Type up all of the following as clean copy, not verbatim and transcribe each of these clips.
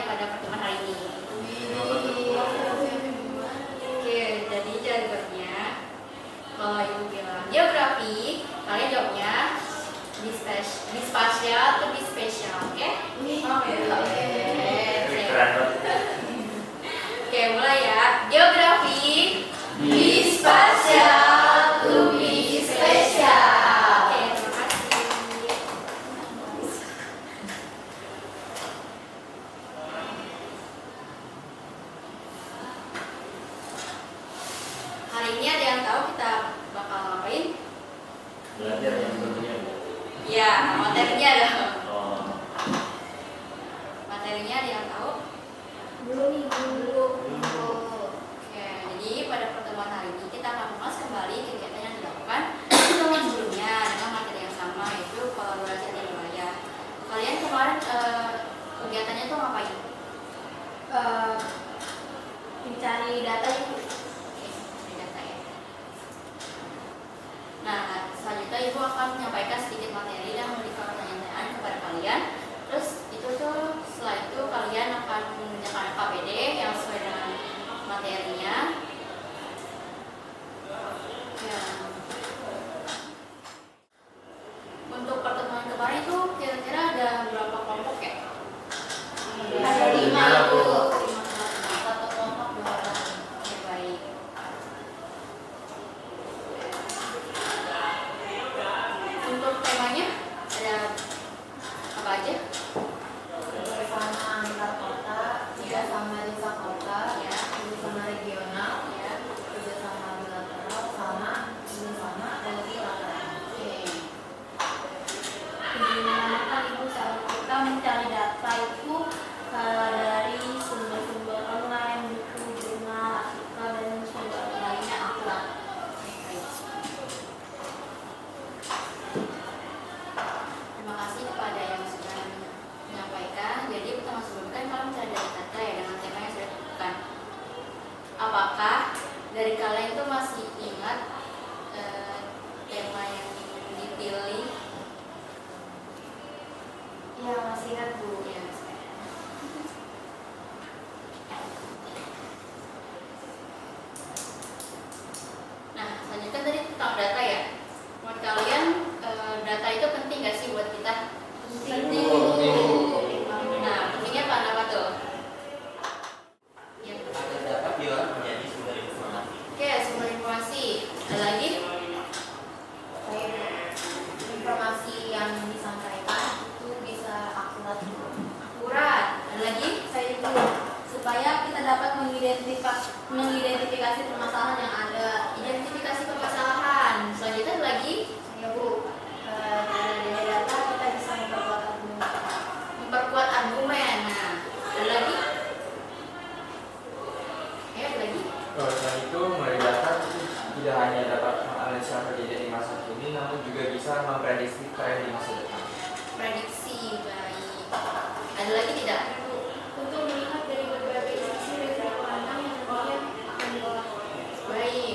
pada pertemuan hari ini. Oke, jadi jawabannya kalau ibu bilang geografi, kalian jawabnya di spasial atau di spesial, oke? Oke, mulai ya. Geografi Di spasial to be spesial. Oke, terima kasih. Hari ini ada yang tahu kita bakal ngapain? Belajar yang tentunya. Ya, materinya dong. Oh, Materinya ada yang tahu? Belum. Oke, jadi pada pertemuan hari ini kita akan mengulas kembali kegiatan yang dilakukan di pertemuan sebelumnya dengan materi yang sama, yaitu kolaborasi antar wilayah. Kalian kemarin kegiatannya tuh ngapain? Mencari data itu. Oke, cari data ya. Nah, selanjutnya Ibu akan menyampaikan sedikit materi dan memberikan pertanyaan-pertanyaan kepada kalian. Terus setelah itu kalian akan mengerjakan KPD yang sesuai dengan materinya. Ya. Untuk pertemuan kemarin itu kira-kira ada berapa kelompok ya? Ada 5, Bu. 5 kelompok. Satu kelompok 2 orang. Oke, baik. Untuk temanya ada apa aja? Sama antar kota, Ya. sama desa kota, Ya. sama regional, Ya. kerjasama bilateral, sama multilateral. Oke. Gimana kan Ibu saat kita mencari data itu dari sumber-sumber online, buku, jurnal, artikel, dan sumber lainnya akurat. Terima kasih kepada yang sudah menyampaikan. Jadi pertama sebelum kan kalian mencari data ya dengan tema yang sudah ditentukan. Apakah dari kalian itu masih ingat tema yang dipilih? Ya, masih ingat Bu. Ya, nah, selanjutnya tadi tentang data ya. Menurut kalian data itu penting nggak sih buat kita? Penting. Nah, pentingnya apa tuh? Ya. agar dapat diolah menjadi sumber informasi. Oke, sumber informasi. Ada lagi? Informasi yang disampaikan itu bisa akurat. Akurat. Ada lagi? Saya itu supaya kita dapat mengidentifikasi permasalahan yang ada. Identifikasi permasalahan. Selanjutnya ada lagi? Ya Bu, dari data kita bisa memperkuat argumen kita. Memperkuat argumen. Nah, ada lagi? Ada lagi? Selain itu, melalui data tidak hanya dapat menganalisa kejadian di masa kini, namun juga bisa memprediksi tren di masa depan. Prediksi. Baik. Ada lagi tidak? Untuk melihat dari berbagai sisi resiko pandang yang nantinya akan diolah. Baik.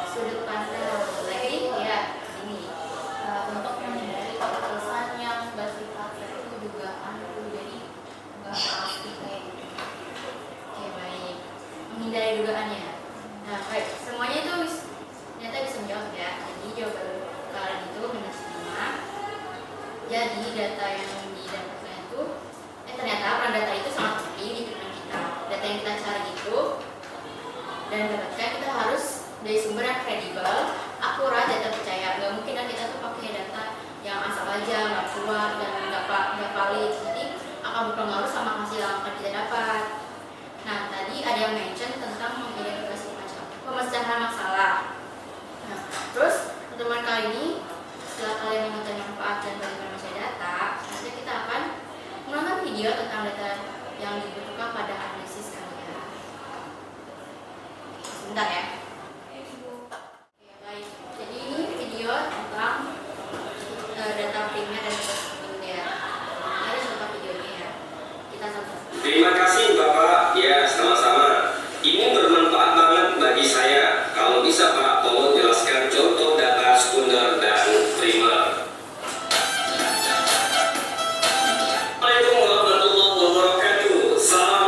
Sudut pandang. Lagi? Ya. Ini. Untuk menghindari keputusan yang bersifat itu dugaan itu jadi nggak pasti kayak gitu. Oke, baik. Menghindari dugaannya. Nah, baik. Semuanya itu ternyata bisa menjawab ya. Jadi jawaban kalian itu benar semua. Jadi data yang didapatkan itu ternyata peran data itu sangat penting di kehidupan kita. Data yang kita cari itu dan dapatkan kita harus dari sumber yang kredibel, akurat, dan terpercaya. Gak mungkin kan kita tuh pakai data yang asal aja, nggak kuat dan nggak valid. Jadi akan berpengaruh sama hasil yang akan kita dapat. Nah, tadi ada yang mention tentang mengidentifikasi pemecahan masalah. Nah, terus pertemuan kali ini setelah kalian mengetahui manfaat dan bagaimana mencari data, nanti kita akan menonton video tentang data yang dibutuhkan pada analisis kalian. Sebentar ya. Oke, baik. Jadi ini video tentang data primer dan data sekunder. Mari coba videonya ya. Kita tonton. Terima kasih Bapak, ya sama-sama. Ini bermanfaat banget bagi saya. Kalau bisa Pak, tolong jelaskan contoh data sekunder dan primer. Assalamualaikum warahmatullahi wabarakatuh. Salam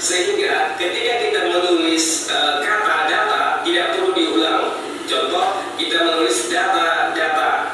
sehingga ketika kita menulis kata data tidak perlu diulang. Contoh, kita menulis data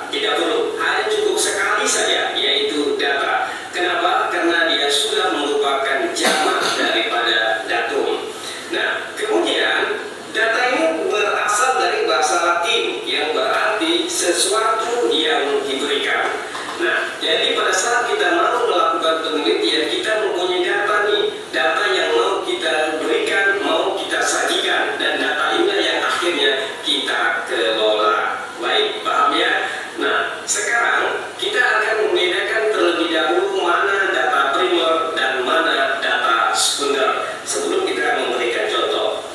tidak perlu, hanya cukup sekali saja, yaitu data. Kenapa? Karena dia sudah merupakan jamak daripada datum. Nah, kemudian data ini berasal dari bahasa Latin yang berarti sesuatu yang diberikan. Nah, jadi pada saat kita mau melakukan penelitian, kita mempunyai data nih, data yang mau kita berikan, mau kita sajikan, dan data inilah yang akhirnya kita kelola. Baik, paham ya? Nah, sekarang kita akan membedakan terlebih dahulu mana data primer dan mana data sekunder sebelum kita memberikan contoh.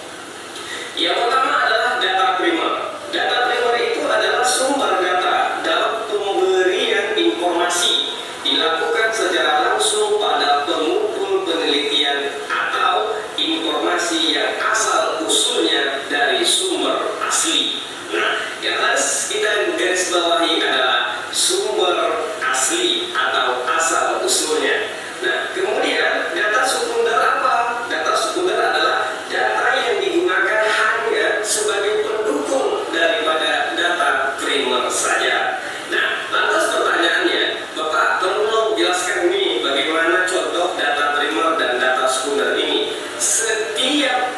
Yang pertama adalah data primer. Data primer itu adalah sumber data dalam pemberian informasi dilakukan secara langsung pada pengumpul penelitian atau informasi yang asal usulnya dari sumber asli. Nah, yang harus kita garis bawahi adalah sumber asli atau asal usulnya. Nah, kemudian data sekunder apa? Data sekunder adalah data yang digunakan hanya sebagai pendukung daripada data primer saja. Nah, lantas pertanyaannya, Bapak perlu jelaskan ini bagaimana contoh data primer dan data sekunder ini. Setiap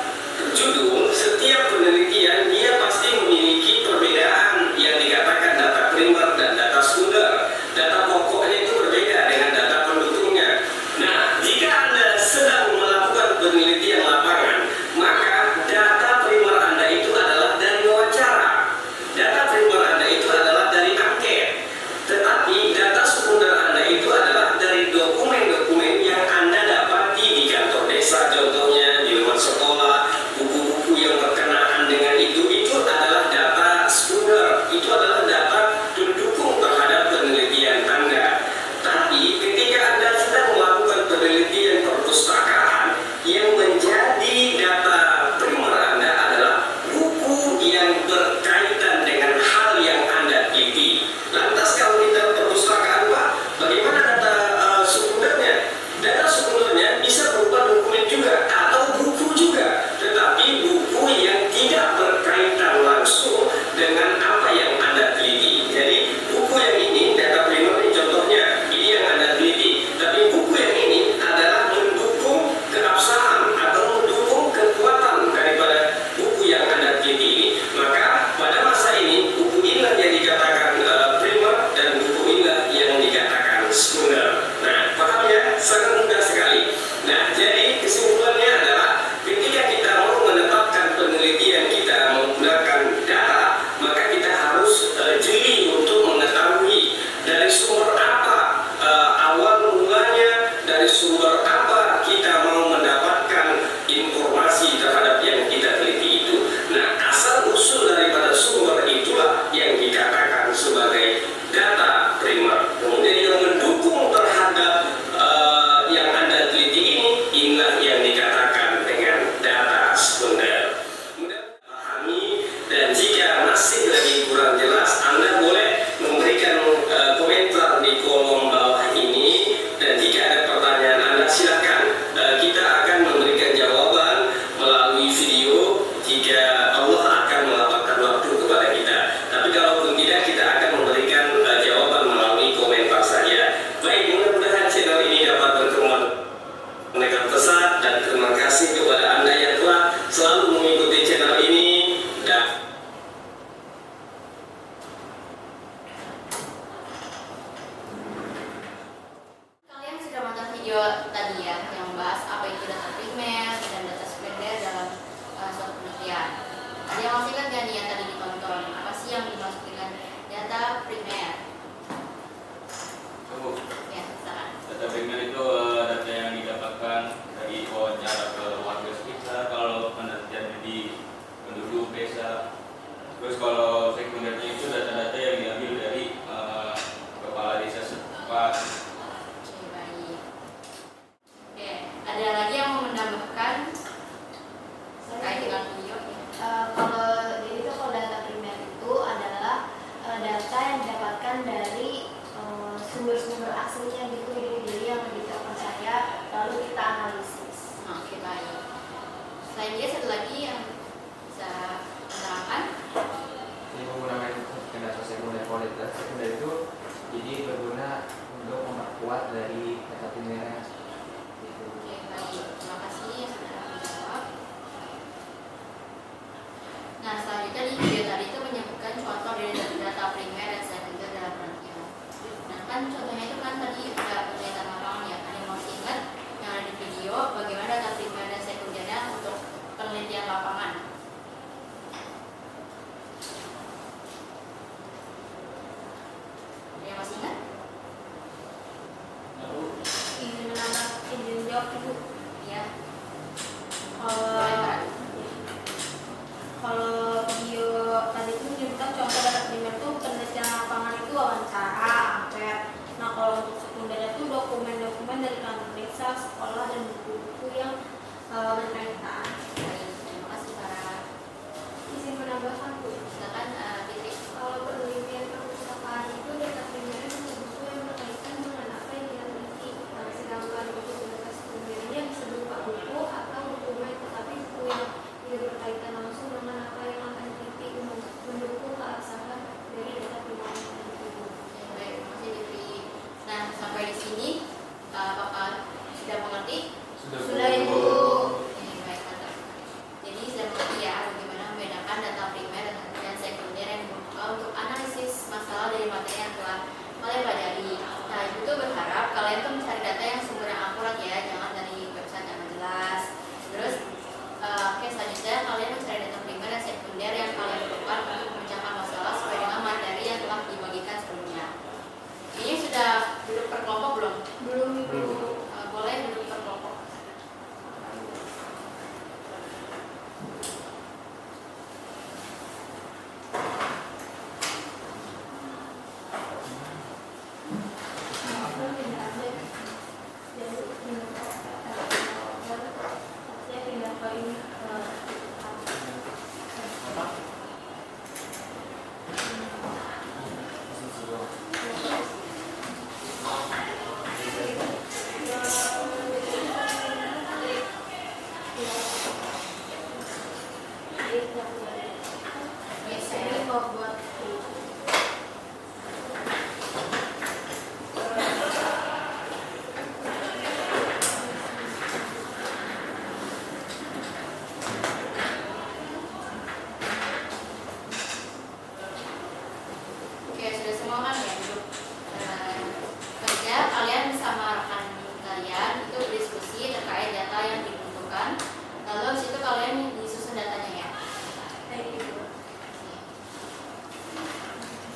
judul, setiap penelitian dia pasti memiliki perbedaan yang dikatakan data primer dan data sekunder. Data pokoknya itu berbeda dengan data pendukungnya. Nah, jika Anda sedang melakukan penelitian lapangan, maka data primer Anda itu adalah dari wawancara. Data primer Anda itu adalah dari angket. Tetapi data sekunder Anda itu adalah dari dokumen-dokumen yang Anda dapati di kantor desa, contohnya di rumah sekolah, buku-buku yang berkenaan dengan itu adalah data sekunder. Itu adalah data pendukung terhadap penelitian Anda. Tapi ketika Anda sedang melakukan penelitian perpustakaan, yang menjadi data primer Anda adalah buku yang berkaitan dengan hal yang Anda teliti. Lantas kalau kita perpustakaan, Pak, bagaimana data sekundernya? Data sekundernya bisa berupa dokumen juga atau buku juga, tetapi buku yang tidak berkaitan langsung dengan apa yang Anda teliti. Jadi buku yang ini, data primer ini contohnya, ini yang Anda teliti, tapi buku yang ini adalah mendukung keabsahan atau mendukung kekuatan daripada buku yang Anda teliti ini. Maka pada masa ini buku inilah yang dikatakan primer dan buku inilah yang dikatakan sekunder. Nah, paham ya? Sangat mudah sekali. Nah, jadi kesimpulannya adalah ketika kita mau menetapkan penelitian kita menggunakan data, maka kita harus jeli untuk mengetahui dari sumber apa awal mulanya, dari sumber apa kita mau mendapatkan informasi terhadap yang kita teliti itu. Nah, asal usul daripada sumber itulah yang dikatakan sebagai data primer. Kemudian yang mendukung terhadap yang Anda teliti ini, inilah yang dikatakan dengan data sekunder. Mudah pahami, dan jika masih lagi kurang jelas, Anda boleh memberikan komentar di kolom bawah ini, dan jika ada pertanyaan Anda silakan, kita akan memberikan jawaban melalui video jika Allah akan melapangkan waktu kepada kita. Tapi kalaupun tidak, kita akan memberikan jawaban melalui komentar saja. Baik, mudah-mudahan channel ini dapat berkembang dengan pesat, dan terima kasih kepada Anda yang telah selalu mengikuti channel ini. Dan Kalian sudah nonton video tadi ya, yang membahas apa itu data primer dan data sekunder dalam suatu penelitian. Ada yang masih ingat gak nih yang tadi ditonton? Apa sih yang dimaksud dengan data primer? Ya, silakan. Data primer itu data yang didapatkan dari wawancara ke warga sekitar, kalau penelitiannya di penduduk desa. Terus kalau sekundernya itu data-data yang diambil dari kepala desa setempat. Oke, baik. Oke, ada lagi yang mau menambahkan terkait dengan video? Kalau jadi itu, kalau data primer itu adalah data yang didapatkan Ibu. Ya. Kalau kalau video tadi itu menyebutkan contoh data primer itu penelitian lapangan itu wawancara, angket. Nah kalau untuk sekunder itu dokumen-dokumen dari kantor desa, sekolah dan buku-buku yang berkaitan. Baik, terima kasih Farah. Izin menambahkan Bu. Silakan Titi. Kalau penelitian perpustakaan itu data primernya buku-buku yang berkaitan dengan apa yang diteliti. Nah, sedangkan untuk data sekundernya bisa berupa buku atau dokumen, tetapi buku yang tidak berkaitan langsung dengan apa yang akan diteliti mendukung keabsahan dari data primer itu. Baik, terima kasih Titi. Nah, sampai di sini apakah sudah mengerti? Sudah, Ibu. Oke, baik, mantap. Jadi sudah mengerti ya bagaimana membedakan data primer dan sekunder yang dibuka untuk analisis masalah dari materi yang telah kalian pelajari. Nah, Ibu tuh berharap kalian tuh mencari data yang sumbernya akurat ya, jangan dari website yang nggak jelas. Terus, oke, selanjutnya kalian mencari data primer dan sekunder yang kalian butuhkan untuk memecahkan masalah sesuai dengan materi yang telah dibagikan sebelumnya. Ini sudah duduk per kelompok belum? Belum, Ibu. Boleh duduk per kelompok. Ini mau buat Oke, sudah semua kan ya duduk. Kerja kalian bersama rekan kalian itu berdiskusi terkait data yang dibutuhkan. Lalu di situ kalian disusun datanya ya.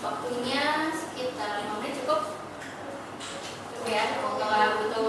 Waktunya sekitar 5 menit cukup. Cukup ya. Kalau butuh